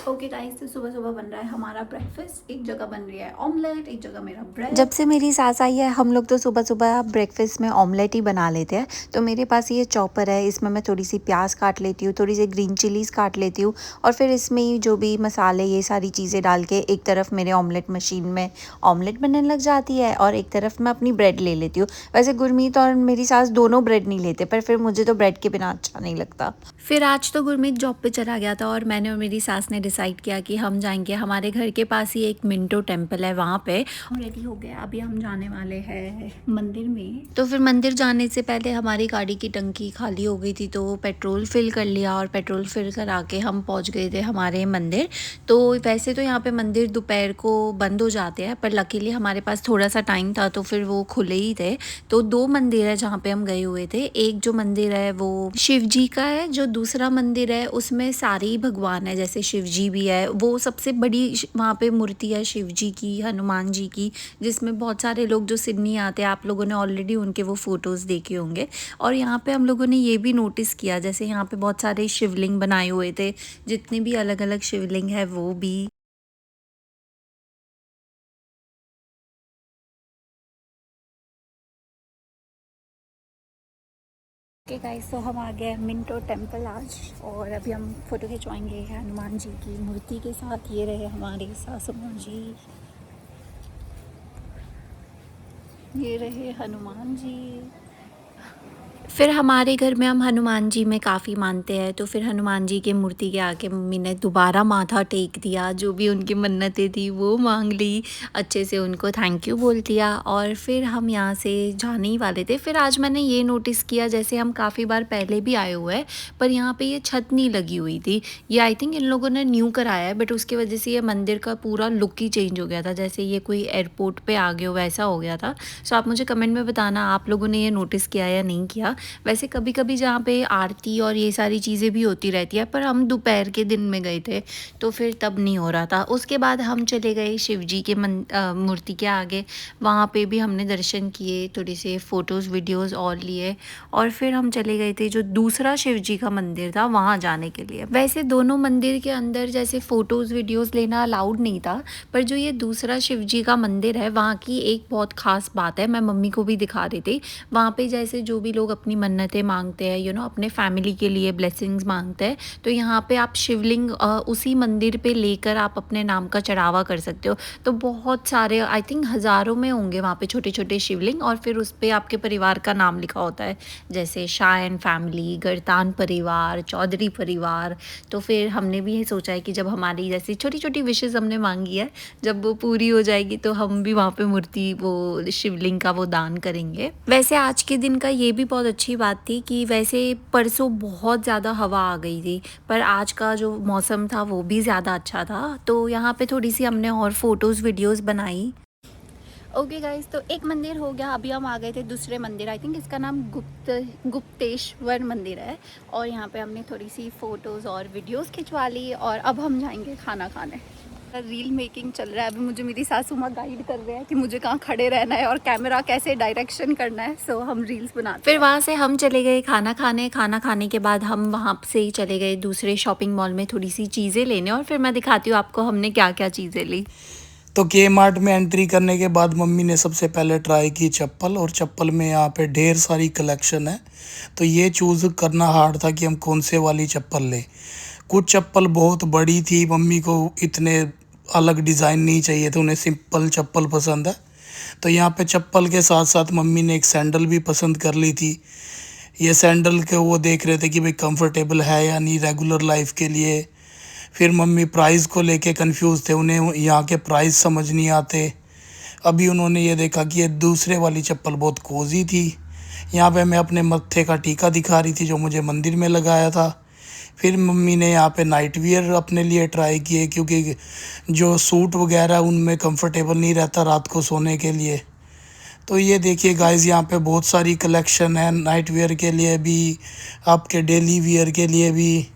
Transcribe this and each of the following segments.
Okay guys, तो सुबह सुबह बन रहा है हमारा ब्रेकफास्ट। एक जगह बन रही है ऑमलेट, एक जगह मेरा ब्रेड। जब से मेरी सास आई है हम लोग तो सुबह सुबह ब्रेकफास्ट में ऑमलेट ही बना लेते हैं। तो मेरे पास ये चॉपर है, इसमें मैं थोड़ी सी प्याज काट लेती हूँ, थोड़ी सी ग्रीन चिलीज़ काट लेती हूँ और फिर इसमें ही जो भी मसाले ये सारी चीज़ें डाल के एक तरफ मेरे ऑमलेट मशीन में ऑमलेट बनने लग जाती है और एक तरफ मैं अपनी ब्रेड ले लेती हूँ। वैसे गुरमीत और मेरी सास दोनों ब्रेड नहीं लेते, पर फिर मुझे तो ब्रेड के बिना अच्छा नहीं लगता। फिर आज तो गुरमीत जॉब पे चला गया था और मैंने और मेरी सास ने डिसाइड किया कि हम जाएंगे। हमारे घर के पास ही एक मिंटो टेम्पल है, वहाँ पे हम रेडी हो गए, अभी हम जाने वाले हैं मंदिर में। तो फिर मंदिर जाने से पहले हमारी गाड़ी की टंकी खाली हो गई थी, तो पेट्रोल फिल कर लिया और पेट्रोल फिल करा के हम पहुंच गए थे हमारे मंदिर। तो वैसे तो यहाँ पे मंदिर दोपहर को बंद हो जाते हैं, पर लकीली हमारे पास थोड़ा सा टाइम था तो फिर वो खुले ही थे। तो दो मंदिर है जहाँ पे हम गए हुए थे। एक जो मंदिर है वो शिव जी का है, जो दूसरा मंदिर है उसमें सारे ही भगवान है, जैसे शिव जी भी है। वो सबसे बड़ी वहाँ पे मूर्ति है शिव जी की, हनुमान जी की, जिसमें बहुत सारे लोग जो सिडनी आते हैं, आप लोगों ने ऑलरेडी उनके वो फ़ोटोज़ देखे होंगे। और यहाँ पे हम लोगों ने ये भी नोटिस किया, जैसे यहाँ पे बहुत सारे शिवलिंग बनाए हुए थे, जितने भी अलग अलग शिवलिंग है वो भी। ओके गाइस, तो हम आ गए मिंटो टेम्पल आज और अभी हम फ़ोटो खिंचवाएंगे हनुमान जी की मूर्ति के साथ। ये रहे हमारे सासू माँ जी, ये रहे हनुमान जी। फिर हमारे घर में हम हनुमान जी में काफ़ी मानते हैं, तो फिर हनुमान जी की मूर्ति के आगे मम्मी ने दोबारा माथा टेक दिया, जो भी उनकी मन्नतें थी वो मांग ली, अच्छे से उनको थैंक यू बोल दिया और फिर हम यहाँ से जाने ही वाले थे। फिर आज मैंने ये नोटिस किया, जैसे हम काफ़ी बार पहले भी आए हुए हैं पर यहाँ पे ये छत नहीं लगी हुई थी। ये आई थिंक इन लोगों ने न्यू कराया है, बट उसकी वजह से ये मंदिर का पूरा लुक ही चेंज हो गया था, जैसे ये कोई एयरपोर्ट पे आ गए हो वैसा हो गया था। सो आप मुझे कमेंट में बताना आप लोगों ने ये नोटिस किया या नहीं किया। वैसे कभी कभी जहाँ पे आरती और ये सारी चीज़ें भी होती रहती है, पर हम दोपहर के दिन में गए थे तो फिर तब नहीं हो रहा था। उसके बाद हम चले गए शिव जी के मूर्ति के आगे, वहाँ पे भी हमने दर्शन किए, थोड़े से फ़ोटोज़ वीडियोज़ और लिए और फिर हम चले गए थे जो दूसरा शिव जी का मंदिर था वहाँ जाने के लिए। वैसे दोनों मंदिर के अंदर जैसे फ़ोटोज़ वीडियोज़ लेना अलाउड नहीं था, पर जो ये दूसरा शिव जी का मंदिर है वहाँ की एक बहुत ख़ास बात है, मैं मम्मी को भी दिखा रही थी। वहाँ पे जैसे जो भी लोग अपनी मन्नतें मांगते हैं, अपने फैमिली के लिए ब्लेसिंग्स मांगते हैं, तो यहाँ पे आप शिवलिंग उसी मंदिर पे लेकर आप अपने नाम का चढ़ावा कर सकते हो। तो बहुत सारे, आई थिंक हज़ारों में होंगे वहाँ पे छोटे छोटे शिवलिंग, और फिर उस पर आपके परिवार का नाम लिखा होता है, जैसे शाह एंड फैमिली, गरतान परिवार, चौधरी परिवार। तो फिर हमने भी ये सोचा है कि जब हमारी जैसी छोटी छोटी विशेज़ हमने मांगी है, जब वो पूरी हो जाएगी तो हम भी वहाँ पे मूर्ति, वो शिवलिंग का वो दान करेंगे। वैसे आज के दिन का ये भी बहुत अच्छी बात थी कि वैसे परसों बहुत ज़्यादा हवा आ गई थी, पर आज का जो मौसम था वो भी ज़्यादा अच्छा था। तो यहाँ पे थोड़ी सी हमने और फ़ोटोज़ वीडियोज़ बनाई। ओके गाइस, तो एक मंदिर हो गया, अभी हम आ गए थे दूसरे मंदिर। आई थिंक इसका नाम गुप्तेश्वर मंदिर है और यहाँ पे हमने थोड़ी सी फ़ोटोज़ और वीडियोज़ खिंचवा ली और अब हम जाएंगे खाना खाने। रील मेकिंग चल रहा है अभी, मुझे मेरी सासू माँ गाइड कर रहे हैं कि मुझे कहाँ खड़े रहना है और कैमरा कैसे डायरेक्शन करना है। सो हम रील्स बनाते फिर हैं। वहाँ से हम चले गए खाना खाने। खाना खाने के बाद हम वहाँ से ही चले गए दूसरे शॉपिंग मॉल में थोड़ी सी चीज़ें लेने, और फिर मैं दिखाती हूँ आपको हमने क्या क्या चीज़ें ली। तो के मार्ट में एंट्री करने के बाद मम्मी ने सबसे पहले ट्राई की चप्पल, और चप्पल में यहाँ पे ढेर सारी कलेक्शन है। तो ये चूज़ करना हार्ड था कि हम कौन से वाली चप्पल लें। कुछ चप्पल बहुत बड़ी थी, मम्मी को इतने अलग डिज़ाइन नहीं चाहिए थे, उन्हें सिंपल चप्पल पसंद है। तो यहाँ पे चप्पल के साथ साथ मम्मी ने एक सैंडल भी पसंद कर ली थी। ये सैंडल के वो देख रहे थे कि भाई कंफर्टेबल है या नहीं रेगुलर लाइफ के लिए। फिर मम्मी प्राइस को लेके कंफ्यूज थे, उन्हें यहाँ के प्राइस समझ नहीं आते। अभी उन्होंने ये देखा कि ये दूसरे वाली चप्पल बहुत कोजी थी। यहाँ पे मैं अपने मत्थे का टीका दिखा रही थी जो मुझे मंदिर में लगाया था। फिर मम्मी ने यहाँ पे नाइट वियर अपने लिए ट्राई किए, क्योंकि जो सूट वगैरह उनमें कंफर्टेबल नहीं रहता रात को सोने के लिए। तो ये देखिए गाइस, यहाँ पे बहुत सारी कलेक्शन है नाइट वियर के लिए भी, आपके डेली वियर के लिए भी।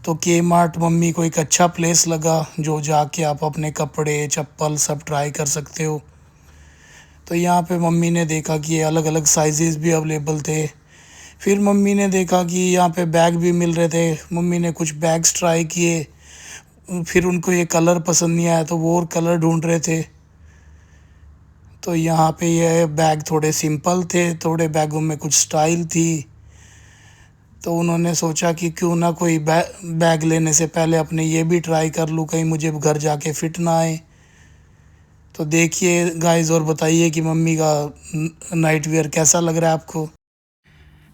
तो के मार्ट मम्मी को एक अच्छा प्लेस लगा जो जाके आप अपने कपड़े चप्पल सब ट्राई कर सकते हो। तो यहाँ पे मम्मी ने देखा कि ये अलग अलग साइजेस भी अवेलेबल थे। फिर मम्मी ने देखा कि यहाँ पे बैग भी मिल रहे थे, मम्मी ने कुछ बैग्स ट्राई किए। फिर उनको ये कलर पसंद नहीं आया तो वो और कलर ढूंढ रहे थे। तो यहाँ पे ये बैग थोड़े सिंपल थे, थोड़े बैगों में कुछ स्टाइल थी। तो उन्होंने सोचा कि क्यों ना कोई बैग लेने से पहले अपने ये भी ट्राई कर लूँ, कहीं मुझे घर जाके फिट ना आए। तो देखिए गाइस और बताइए कि मम्मी का नाइट वेयर कैसा लग रहा है आपको।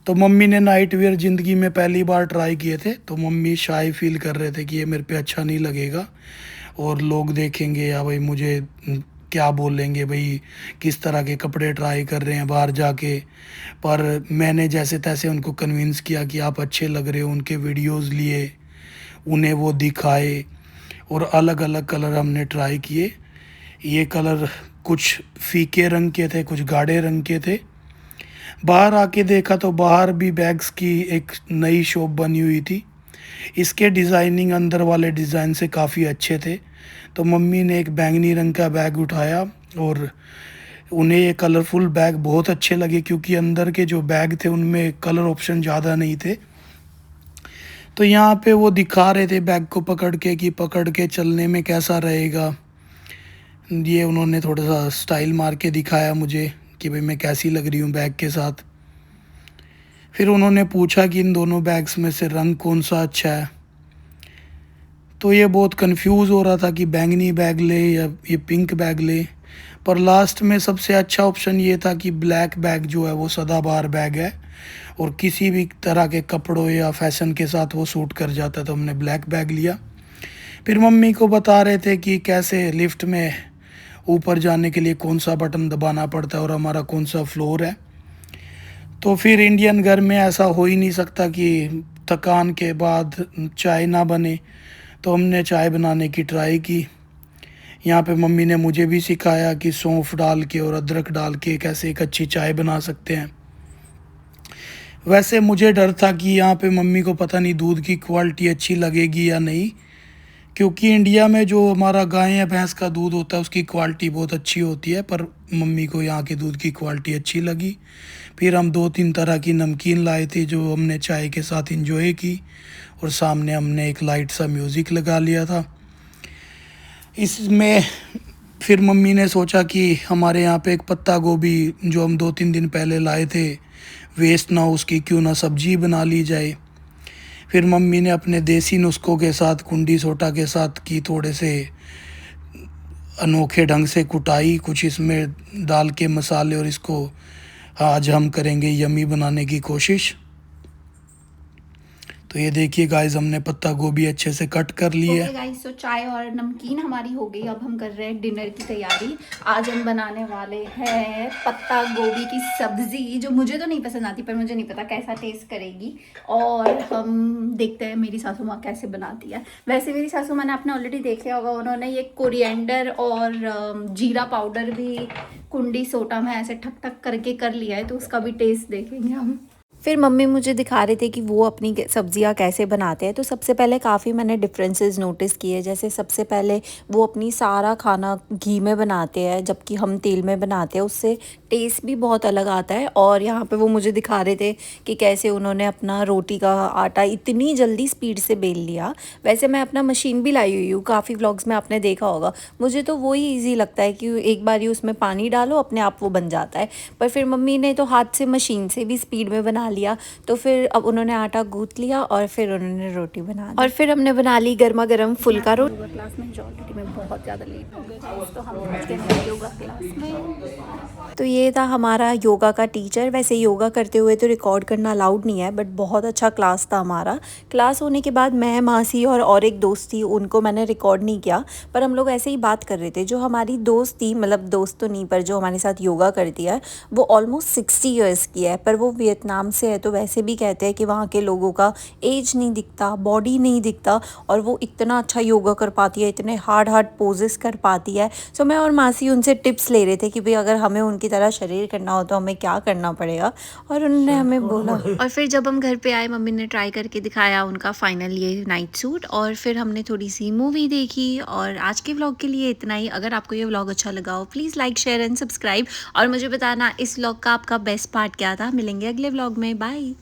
तो मम्मी ने नाइट वेयर ज़िंदगी में पहली बार ट्राई किए थे, तो मम्मी शाय फील कर रहे थे कि ये मेरे पे अच्छा नहीं लगेगा और लोग देखेंगे या भाई मुझे क्या बोलेंगे, भाई किस तरह के कपड़े ट्राई कर रहे हैं बाहर जाके। पर मैंने जैसे तैसे उनको कन्विंस किया कि आप अच्छे लग रहे हो, उनके वीडियोस लिए, उन्हें वो दिखाए और अलग अलग कलर हमने ट्राई किए। ये कलर कुछ फीके रंग के थे, कुछ गाढ़े रंग के थे। बाहर आके देखा तो बाहर भी बैग्स की एक नई शॉप बनी हुई थी। इसके डिज़ाइनिंग अंदर वाले डिज़ाइन से काफ़ी अच्छे थे। तो मम्मी ने एक बैंगनी रंग का बैग उठाया और उन्हें ये कलरफुल बैग बहुत अच्छे लगे, क्योंकि अंदर के जो बैग थे उनमें कलर ऑप्शन ज़्यादा नहीं थे। तो यहाँ पे वो दिखा रहे थे बैग को पकड़ के कि पकड़ के चलने में कैसा रहेगा। ये उन्होंने थोड़ा सा स्टाइल मार के दिखाया मुझे कि भाई मैं कैसी लग रही हूँ बैग के साथ। फिर उन्होंने पूछा कि इन दोनों बैग्स में से रंग कौन सा अच्छा है। तो ये बहुत कंफ्यूज हो रहा था कि बैंगनी बैग ले या ये पिंक बैग ले। पर लास्ट में सबसे अच्छा ऑप्शन ये था कि ब्लैक बैग जो है वो सदाबहार बैग है और किसी भी तरह के कपड़ों या फैशन के साथ वो सूट कर जाता, तो हमने ब्लैक बैग लिया। फिर मम्मी को बता रहे थे कि कैसे लिफ्ट में ऊपर जाने के लिए कौन सा बटन दबाना पड़ता है और हमारा कौन सा फ्लोर है। तो फिर इंडियन घर में ऐसा हो ही नहीं सकता कि थकान के बाद चाय ना बने, तो हमने चाय बनाने की ट्राई की। यहाँ पे मम्मी ने मुझे भी सिखाया कि सौंफ डाल के और अदरक डाल के कैसे एक अच्छी चाय बना सकते हैं। वैसे मुझे डर था कि यहाँ पे मम्मी को पता नहीं दूध की क्वालिटी अच्छी लगेगी या नहीं, क्योंकि इंडिया में जो हमारा गाय या भैंस का दूध होता है उसकी क्वालिटी बहुत अच्छी होती है, पर मम्मी को यहाँ के दूध की क्वालिटी अच्छी लगी। फिर हम 2-3 तरह की नमकीन लाए थे जो हमने चाय के साथ इंजॉय की और सामने हमने एक लाइट सा म्यूज़िक लगा लिया था। इसमें फिर मम्मी ने सोचा कि हमारे यहाँ पे एक पत्ता गोभी जो हम 2-3 दिन पहले लाए थे, वेस्ट ना हो उसकी, क्यों ना सब्जी बना ली जाए। फिर मम्मी ने अपने देसी नुस्खों के साथ, कुंडी सोटा के साथ की थोड़े से अनोखे ढंग से कुटाई, कुछ इसमें डाल के मसाले, और इसको आज हम करेंगे यमी बनाने की कोशिश। तो ये देखिए गाइस, हमने पत्ता गोभी अच्छे से कट कर ली है। ओके गाइस, तो चाय और नमकीन हमारी हो गई। अब हम कर रहे हैं डिनर की तैयारी। आज हम बनाने वाले हैं पत्ता गोभी की सब्जी, जो मुझे तो नहीं पसंद आती, पर मुझे नहीं पता कैसा टेस्ट करेगी। और हम देखते हैं मेरी सासू माँ कैसे बनाती है। वैसे मेरी सासू माँ ने आपने ऑलरेडी देखा होगा, उन्होंने ये कोरिएंडर और जीरा पाउडर भी कुंडी सोटा में ऐसे ठक ठक करके कर लिया है, तो उसका भी टेस्ट देखेंगे हम। फिर मम्मी मुझे दिखा रहे थे कि वो अपनी सब्जियां कैसे बनाते हैं। तो सबसे पहले काफ़ी मैंने डिफरेंसेस नोटिस किए। जैसे सबसे पहले वो अपनी सारा खाना घी में बनाते हैं, जबकि हम तेल में बनाते हैं, उससे टेस्ट भी बहुत अलग आता है। और यहाँ पे वो मुझे दिखा रहे थे कि कैसे उन्होंने अपना रोटी का आटा इतनी जल्दी स्पीड से बेल लिया। वैसे मैं अपना मशीन भी लाई हुई हूँ, काफ़ी व्लॉग्स में आपने देखा होगा। मुझे तो वही ईजी लगता है कि एक बार ही उसमें पानी डालो, अपने आप वो बन जाता है। पर फिर मम्मी ने तो हाथ से मशीन से भी स्पीड में बना लिया। तो फिर अब उन्होंने आटा गूंथ लिया और फिर उन्होंने रोटी बना दी। और फिर हमने बना ली गर्मा गर्म फुल्का रोटी। योगा क्लास में ऑलरेडी मैं बहुत ज़्यादा लेट हो गई, तो हम पहुंच गए हैं योगा क्लास में। तो ये था हमारा योगा का टीचर। वैसे योगा करते हुए तो रिकॉर्ड करना अलाउड नहीं है, बट बहुत अच्छा क्लास था हमारा। क्लास होने के बाद मैं, मासी और एक दोस्त थी, उनको मैंने रिकॉर्ड नहीं किया, पर हम लोग ऐसे ही बात कर रहे थे। जो हमारी दोस्त थी, मतलब दोस्त तो नहीं पर जो हमारे साथ योगा करती है, वो ऑलमोस्ट 60 ईयर्स की है, पर वो वियतनाम से है। तो वैसे भी कहते हैं कि वहाँ के लोगों का एज नहीं दिखता, बॉडी नहीं दिखता, और वो इतना अच्छा योगा कर पाती है, इतने हार्ड पोजेस कर पाती है। सो मैं और मासी उनसे टिप्स ले रहे थे कि भाई अगर हमें उनकी तरह शरीर करना हो तो हमें क्या करना पड़ेगा, और उन्होंने हमें बोला। और फिर जब हम घर पे आए, मम्मी ने ट्राई करके दिखाया उनका फाइनल ये नाइट सूट, और फिर हमने थोड़ी सी मूवी देखी। और आज के व्लॉग के लिए इतना ही। अगर आपको ये व्लॉग अच्छा लगा हो, please like, share and subscribe, और मुझे बताना इस व्लॉग का आपका बेस्ट पार्ट क्या था। मिलेंगे अगले व्लॉग में, बाय।